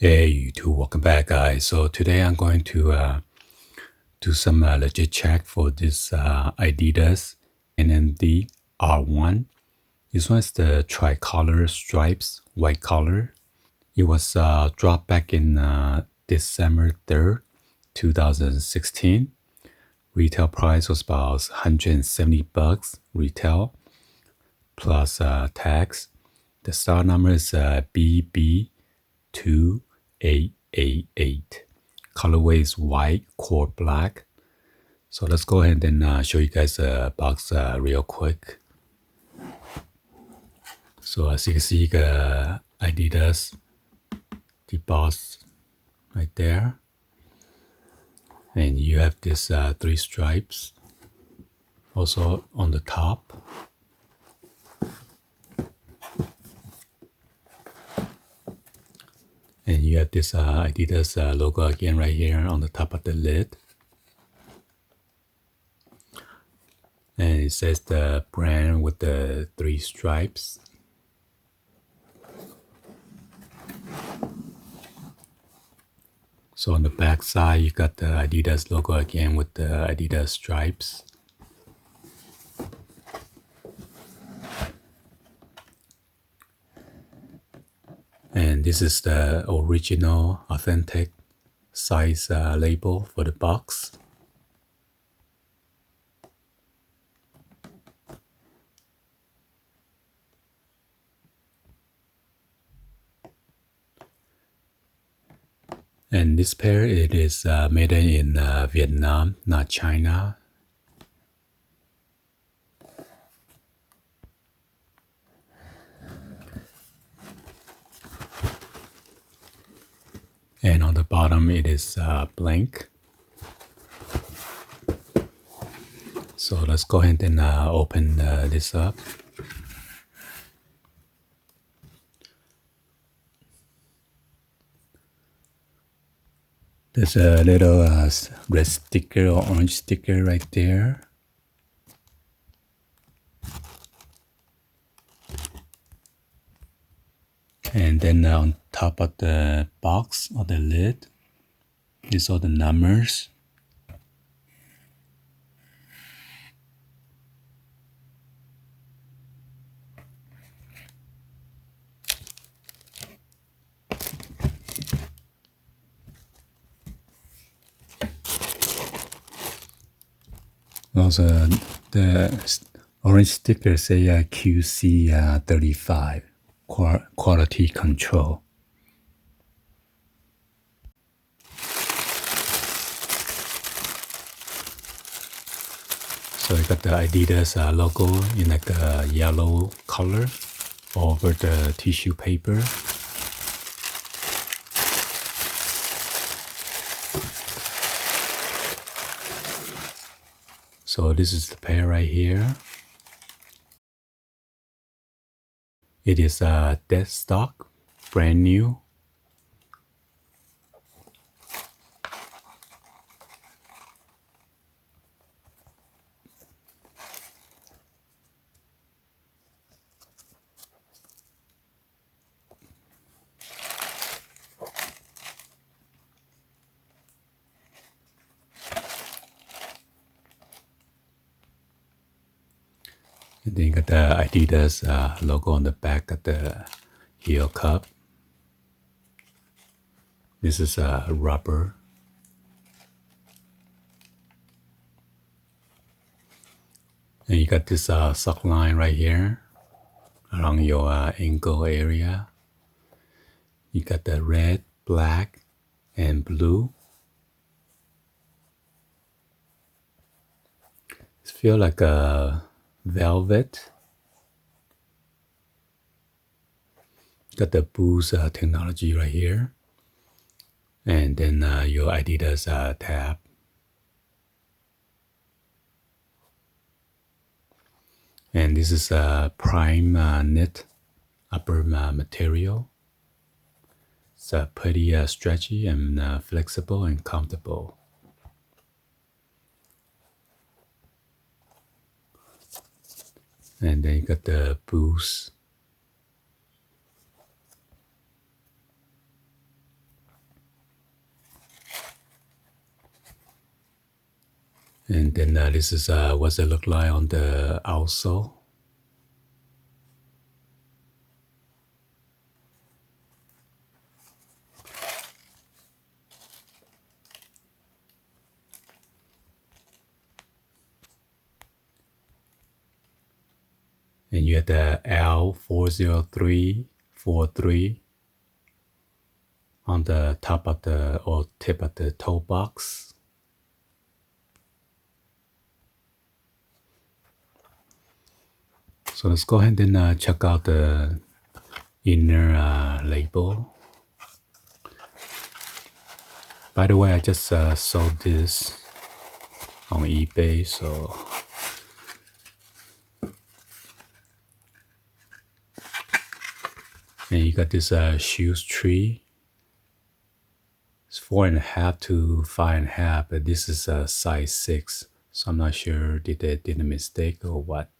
Hey, you two, welcome back, guys. So today I'm going to do some legit check for this Adidas NMD R1. This one is the tricolor stripes, white color. It was dropped back in December 3rd, 2016. Retail price was about $170 retail plus tax. The style number is BB2888. Colorway is white, core black. So let's go ahead and show you guys the box real quick. So as you can see, the Adidas, the box right there. And you have this 3 stripes also on the top. And you have this Adidas logo again right here on the top of the lid. And it says the brand with the 3 stripes. So on the back side, you got the Adidas logo again with the Adidas stripes. And this is the original, authentic size label for the box. And this pair, it is made in Vietnam, not China. And on the bottom, it is blank. So let's go ahead and open this up. There's a little red sticker or orange sticker right there. And then on top of the box or the lid, these are the numbers. Also, the orange sticker say QC 35, quality control. So you got the Adidas logo in like a yellow color over the tissue paper. So this is the pair right here. It is dead stock, brand new. And then you got the Adidas logo on the back of the heel cup. This is rubber. And you got this sock line right here along your ankle area. You got the red, black, and blue. It feels like a velvet. Got the Boost technology right here. And then your Adidas tab. And this is a Primeknit upper material. It's pretty stretchy and flexible and comfortable. And then you got the Boost. And then this is what it look like on the outsole. And you have the L40343 on the top of the or tip of the toe box. So let's go ahead and check out the inner label. By the way, I just sold this on eBay, so and you got this shoes tree. It's 4.5 to 5.5, but this is a size 6, so I'm not sure did they did a mistake or what.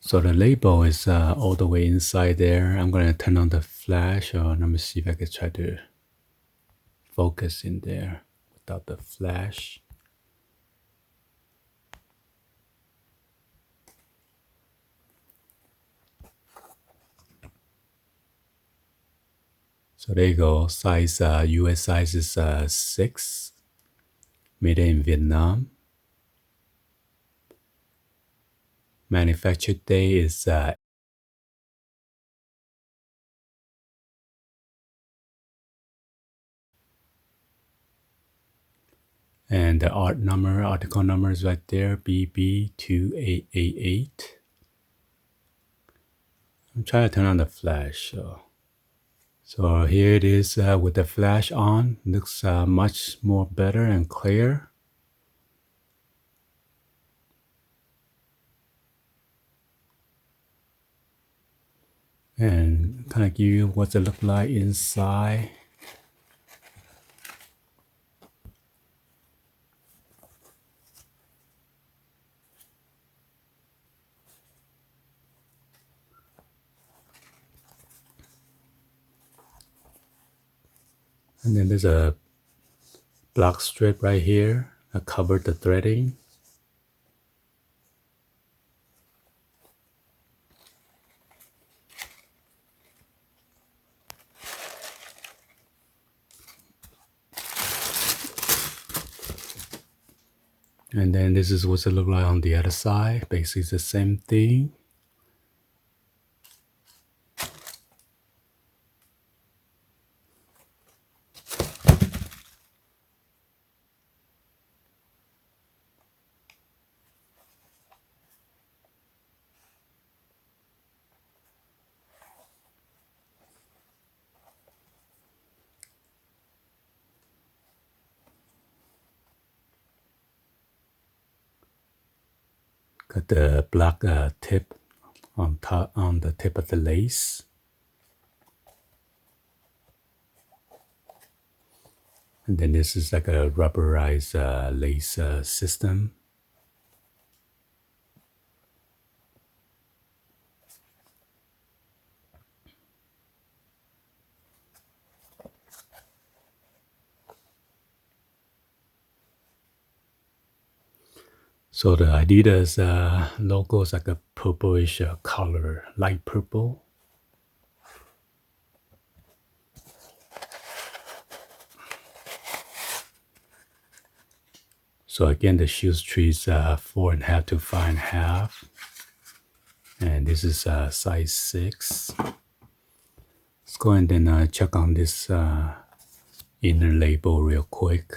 So the label is all the way inside there. I'm gonna turn on the flash, or let me see if I can try to focus in there without the flash. So there you go. Size US size is 6, made in Vietnam. Manufactured day is and the article number is right there, BB2888. I'm trying to turn on the flash. So here it is with the flash on. Looks much more better and clear. And kind of give you what it look like inside. And then there's a black strip right here that covered the threading. And then this is what it look like on the other side. Basically it's the same thing. Got the black tip on top, on the tip of the lace. And then this is like a rubberized lace system. So the Adidas logo is like a purplish color, light purple. So again, the shoes tree is 4.5 to 5.5, and this is size 6. Let's go ahead and check on this inner label real quick.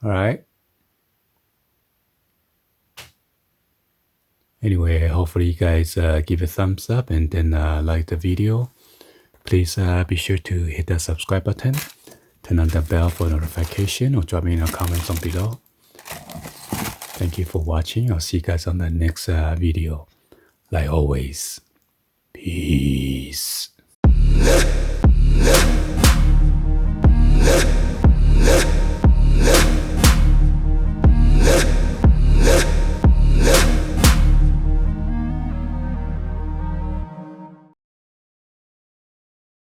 All right. Anyway, hopefully you guys give a thumbs up and then like the video. Please be sure to hit that subscribe button, turn on the bell for notification, or drop me in the comments on below. Thank you for watching. I'll see you guys on the next video. Like always, peace.